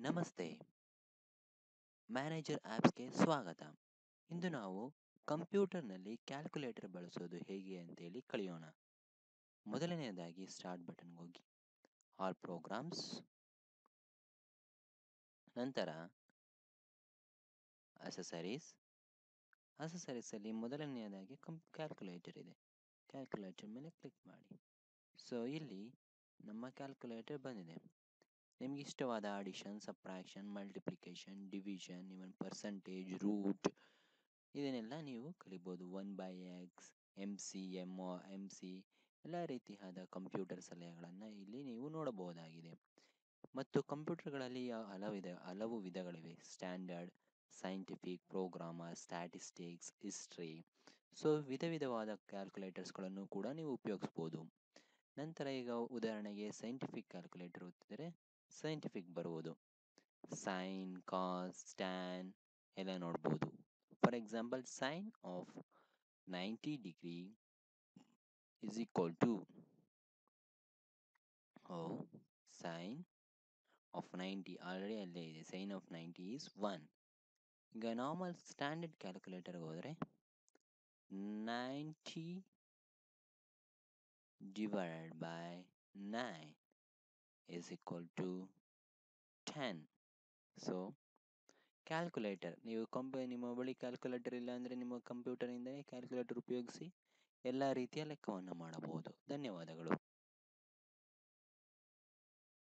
ನಮಸ್ತೆ. ಮ್ಯಾನೇಜರ್ ಆ್ಯಪ್ಸ್‌ಗೆ ಸ್ವಾಗತ. ಇಂದು ನಾವು ಕಂಪ್ಯೂಟರ್‌ನಲ್ಲಿ ಕ್ಯಾಲ್ಕುಲೇಟರ್ ಬಳಸೋದು ಹೇಗೆ ಅಂತೇಳಿ ಕಲಿಯೋಣ. ಮೊದಲನೆಯದಾಗಿ ಸ್ಟಾರ್ಟ್ ಬಟನ್‌ಗೆ ಹೋಗಿ, ಆಲ್ ಪ್ರೋಗ್ರಾಮ್ಸ್, ನಂತರ ಅಸೆಸರೀಸಲ್ಲಿ ಮೊದಲನೆಯದಾಗಿ ಕ್ಯಾಲ್ಕುಲೇಟರ್ ಇದೆ. ಕ್ಯಾಲ್ಕುಲೇಟರ್ ಮೇಲೆ ಕ್ಲಿಕ್ ಮಾಡಿ. ಸೊ ಇಲ್ಲಿ ನಮ್ಮ ಕ್ಯಾಲ್ಕುಲೇಟರ್ ಬಂದಿದೆ. ನಿಮ್ಗೆ ಇಷ್ಟವಾದ ಅಡಿಷನ್, ಸಬ್ಟ್ರಾಕ್ಷನ್, ಮಲ್ಟಿಪ್ಲಿಕೇಶನ್, ಡಿವಿಷನ್, ಇವನ್ ಪರ್ಸೆಂಟೇಜ್, ರೂಟ್ ಇದನ್ನೆಲ್ಲ ನೀವು ಕಲಿಬೋದು. 1/x, MC, MC ಎಲ್ಲ ರೀತಿಯಾದ ಕಂಪ್ಯೂಟರ್ ಸಲಹೆಗಳನ್ನು ಇಲ್ಲಿ ನೀವು ನೋಡಬಹುದಾಗಿದೆ. ಮತ್ತು ಕಂಪ್ಯೂಟರ್ಗಳಲ್ಲಿ ಹಲವು ವಿಧಗಳಿವೆ. Standard, scientific, programmer, statistics, history. So ವಿಧವಾದ ಕ್ಯಾಲ್ಕುಲೇಟರ್ಸ್ಗಳನ್ನು ಕೂಡ ನೀವು ಉಪಯೋಗಿಸ್ಬೋದು. ನಂತರ ಈಗ ಉದಾಹರಣೆಗೆ ಸೈಂಟಿಫಿಕ್ ಕ್ಯಾಲ್ಕುಲೇಟರ್ ಓದ್ತಿದ್ರೆ ಸೈಂಟಿಫಿಕ್ ಬರುವುದು. ಸೈನ್, ಕಾಸ್, ಟ್ಯಾನ್ ಎಲ್ಲ ನೋಡ್ಬೋದು. For example, sine of 90 degree is equal to sine of 90 already ಅಲ್ಲೇ ಇದೆ. Sine of 90 is 1. ಈಗ ನಾರ್ಮಲ್ ಸ್ಟ್ಯಾಂಡರ್ಡ್ ಕ್ಯಾಲ್ಕುಲೇಟರ್ಗೆ ಹೋದರೆ 90 divided by 9 is equal to 10. So calculator ನೀವು ನಿಮ್ಮ ಬಳಿ ಕ್ಯಾಲ್ಕುಲೇಟರ್ ಇಲ್ಲ ಅಂದರೆ ನಿಮ್ಮ ಕಂಪ್ಯೂಟರ್ನಿಂದಲೇ ಕ್ಯಾಲ್ಕುಲೇಟರ್ ಉಪಯೋಗಿಸಿ ಎಲ್ಲ ರೀತಿಯ ಲೆಕ್ಕವನ್ನು ಮಾಡಬಹುದು. ಧನ್ಯವಾದಗಳು.